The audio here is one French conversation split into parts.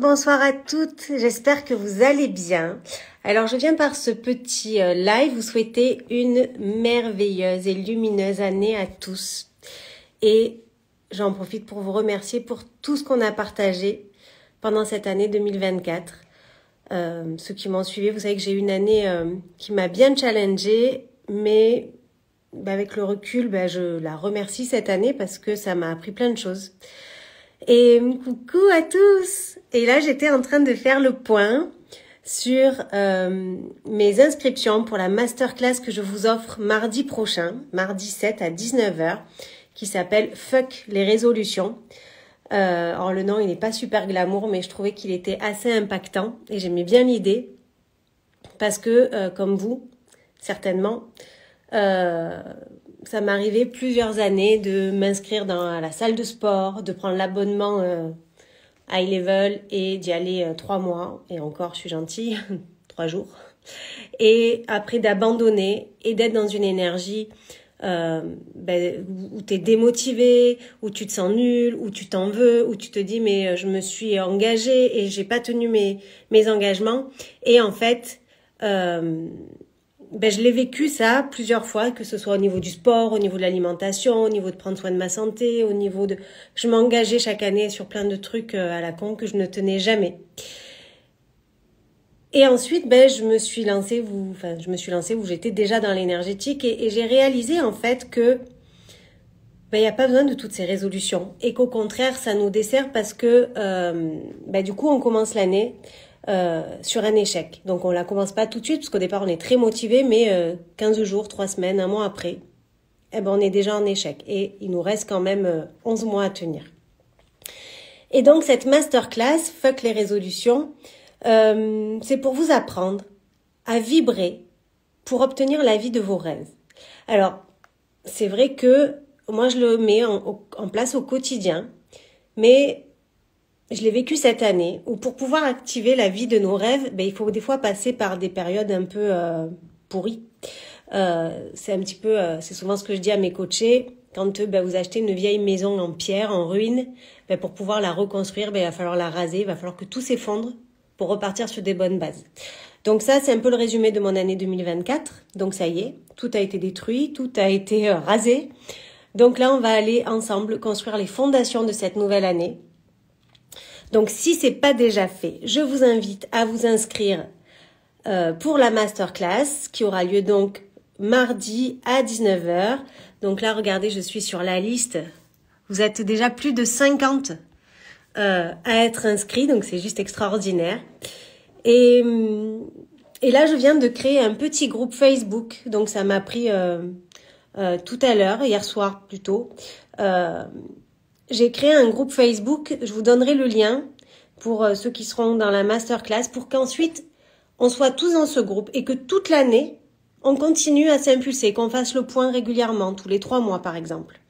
bonsoir à toutes, j'espère que vous allez bien. Alors je viens par ce petit live vous souhaiter une merveilleuse et lumineuse année à tous. Et j'en profite pour vous remercier pour tout ce qu'on a partagé pendant cette année 2024. Ceux qui m'ont suivi, vous savez que j'ai eu une année qui m'a bien challengée, mais avec le recul, je la remercie cette année parce que ça m'a appris plein de choses. Et coucou à tous! Et là, j'étais en train de faire le point sur mes inscriptions pour la masterclass que je vous offre mardi prochain, mardi 7 à 19 h, qui s'appelle « Fuck les résolutions ». Alors le nom, il n'est pas super glamour, mais je trouvais qu'il était assez impactant et j'aimais bien l'idée parce que, comme vous, certainement, ça m'est arrivé plusieurs années de m'inscrire à la salle de sport, de prendre l'abonnement high level et d'y aller 3 mois. Et encore, je suis gentille, 3 jours. Et après d'abandonner et d'être dans une énergie où tu es démotivé, où tu te sens nul, où tu t'en veux, où tu te dis mais je me suis engagée et j'ai pas tenu mes engagements. Et en fait, je l'ai vécu ça plusieurs fois, que ce soit au niveau du sport, au niveau de l'alimentation, au niveau de prendre soin de ma santé, au niveau de... Je m'engageais chaque année sur plein de trucs à la con que je ne tenais jamais. Et ensuite, je me suis lancée où j'étais déjà dans l'énergétique et j'ai réalisé en fait que il n'y a pas besoin de toutes ces résolutions et qu'au contraire, ça nous dessert parce que du coup, on commence l'année sur un échec. Donc on la commence pas tout de suite parce qu'au départ on est très motivé, mais 15 jours, 3 semaines, un mois après, on est déjà en échec et il nous reste quand même 11 mois à tenir. Et donc cette masterclass, fuck les résolutions, c'est pour vous apprendre à vibrer pour obtenir la vie de vos rêves. Alors c'est vrai que moi je le mets en place au quotidien, mais je l'ai vécu cette année où pour pouvoir activer la vie de nos rêves, il faut des fois passer par des périodes un peu pourries. C'est souvent ce que je dis à mes coachés. Quand vous achetez une vieille maison en pierre, en ruine, pour pouvoir la reconstruire, il va falloir la raser, il va falloir que tout s'effondre pour repartir sur des bonnes bases. Donc ça, c'est un peu le résumé de mon année 2024. Donc ça y est, tout a été détruit, tout a été rasé. Donc là, on va aller ensemble construire les fondations de cette nouvelle année. Donc, si c'est pas déjà fait, je vous invite à vous inscrire pour la masterclass qui aura lieu donc mardi à 19 h. Donc là, regardez, je suis sur la liste. Vous êtes déjà plus de 50 à être inscrits, donc c'est juste extraordinaire. Et là, je viens de créer un petit groupe Facebook. Donc, ça m'a pris tout à l'heure, hier soir plutôt. J'ai créé un groupe Facebook, je vous donnerai le lien pour ceux qui seront dans la masterclass pour qu'ensuite on soit tous dans ce groupe et que toute l'année on continue à s'impulser, qu'on fasse le point régulièrement, tous les 3 mois par exemple.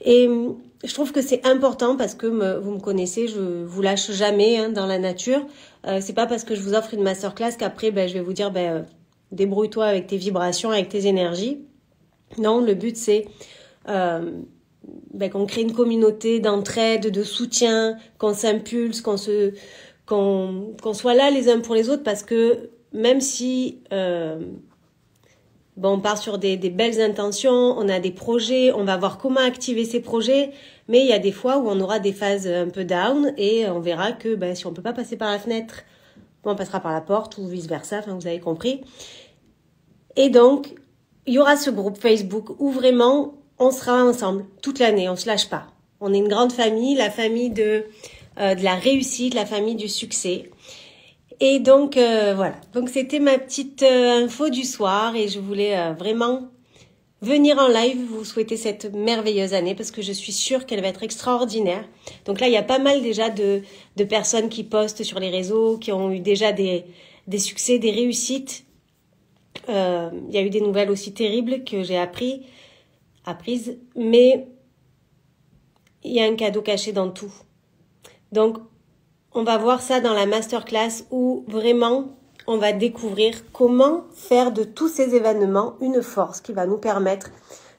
Et je trouve que c'est important parce que vous me connaissez, je vous lâche jamais dans la nature. C'est pas parce que je vous offre une masterclass qu'après je vais vous dire débrouille-toi avec tes vibrations, avec tes énergies. Non, le but c'est qu'on crée une communauté d'entraide, de soutien, qu'on s'impulse, qu'on soit là les uns pour les autres parce que même si on part sur des belles intentions, on a des projets, on va voir comment activer ces projets, mais il y a des fois où on aura des phases un peu down et on verra que si on peut pas passer par la fenêtre, on passera par la porte ou vice versa, vous avez compris. Et donc, il y aura ce groupe Facebook où vraiment on sera ensemble toute l'année, on se lâche pas. On est une grande famille, la famille de la réussite, la famille du succès. Et donc voilà, donc c'était ma petite info du soir et je voulais vraiment venir en live vous souhaiter cette merveilleuse année parce que je suis sûre qu'elle va être extraordinaire. Donc là, il y a pas mal déjà de personnes qui postent sur les réseaux, qui ont eu déjà des succès, des réussites. Il y a eu des nouvelles aussi terribles que j'ai apprises, mais il y a un cadeau caché dans tout. Donc, on va voir ça dans la masterclass où vraiment on va découvrir comment faire de tous ces événements une force qui va nous permettre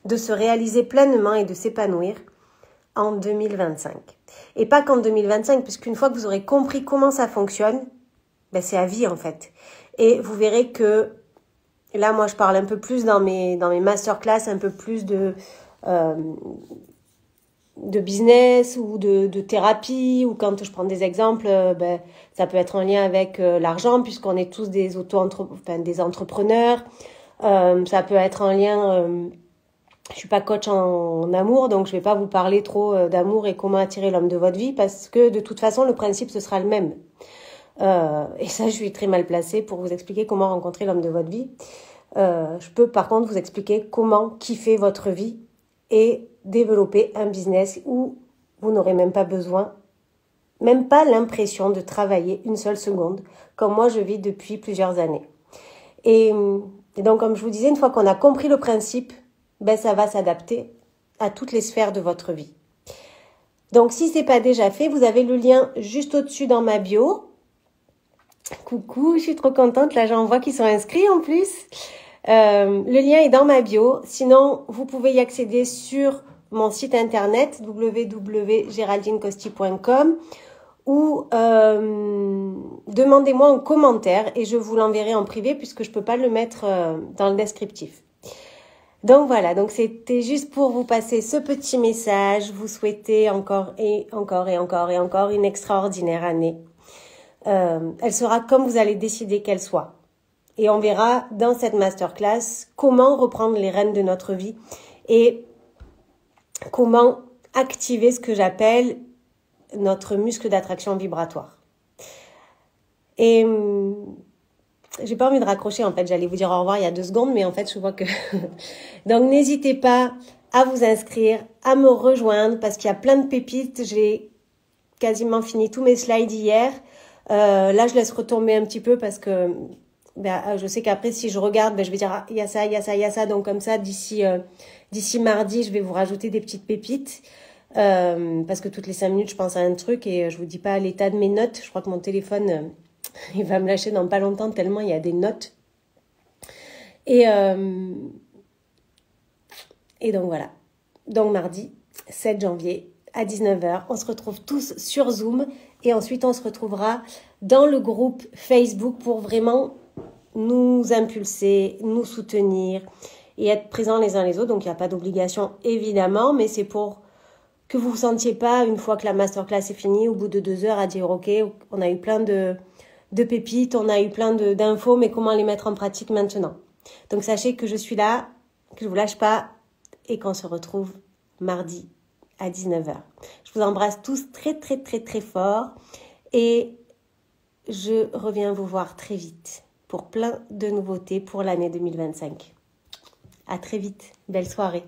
de se réaliser pleinement et de s'épanouir en 2025. Et pas qu'en 2025, puisqu'une fois que vous aurez compris comment ça fonctionne, ben c'est à vie en fait. Et vous verrez que, là moi je parle un peu plus dans mes masterclass, un peu plus de business ou de thérapie, ou quand je prends des exemples, ben, ça peut être en lien avec l'argent, puisqu'on est tous des des entrepreneurs. Ça peut être en lien... je suis pas coach en amour, donc je vais pas vous parler trop d'amour et comment attirer l'homme de votre vie, parce que de toute façon, le principe, ce sera le même. Et ça, je suis très mal placée pour vous expliquer comment rencontrer l'homme de votre vie. Je peux par contre vous expliquer comment kiffer votre vie et développer un business où vous n'aurez même pas besoin, même pas l'impression de travailler une seule seconde, comme moi je vis depuis plusieurs années. Et donc, comme je vous disais, une fois qu'on a compris le principe, ben ça va s'adapter à toutes les sphères de votre vie. Donc, si c'est pas déjà fait, vous avez le lien juste au-dessus dans ma bio. Coucou, je suis trop contente. Là, j'en vois qui sont inscrits en plus. Le lien est dans ma bio. Sinon, vous pouvez y accéder sur mon site internet www.geraldinecosti.com ou demandez-moi en commentaire et je vous l'enverrai en privé puisque je peux pas le mettre dans le descriptif. Donc voilà, donc c'était juste pour vous passer ce petit message, vous souhaiter encore une extraordinaire année. Elle sera comme vous allez décider qu'elle soit. Et on verra dans cette masterclass comment reprendre les rênes de notre vie et comment activer ce que j'appelle notre muscle d'attraction vibratoire. Et j'ai pas envie de raccrocher en fait, j'allais vous dire au revoir il y a 2 secondes, mais en fait je vois que... Donc n'hésitez pas à vous inscrire, à me rejoindre parce qu'il y a plein de pépites. J'ai quasiment fini tous mes slides hier. Là je laisse retomber un petit peu parce que je sais qu'après si je regarde, je vais dire ah, il y a ça, il y a ça, il y a ça. Donc comme ça d'ici mardi je vais vous rajouter des petites pépites. Parce que toutes les 5 minutes je pense à un truc et je vous dis pas l'état de mes notes. Je crois que mon téléphone il va me lâcher dans pas longtemps tellement il y a des notes. Et donc voilà. Donc mardi 7 janvier à 19h, on se retrouve tous sur Zoom et ensuite on se retrouvera dans le groupe Facebook pour vraiment nous impulser, nous soutenir et être présents les uns les autres. Donc il n'y a pas d'obligation évidemment, mais c'est pour que vous ne vous sentiez pas, une fois que la masterclass est finie, au bout de 2 heures, à dire ok, on a eu plein de pépites, on a eu plein d'infos, mais comment les mettre en pratique maintenant? Donc sachez que je suis là, que je ne vous lâche pas et qu'on se retrouve mardi à 19h. Je vous embrasse tous très très très très fort et je reviens vous voir très vite pour plein de nouveautés pour l'année 2025. À très vite, belle soirée.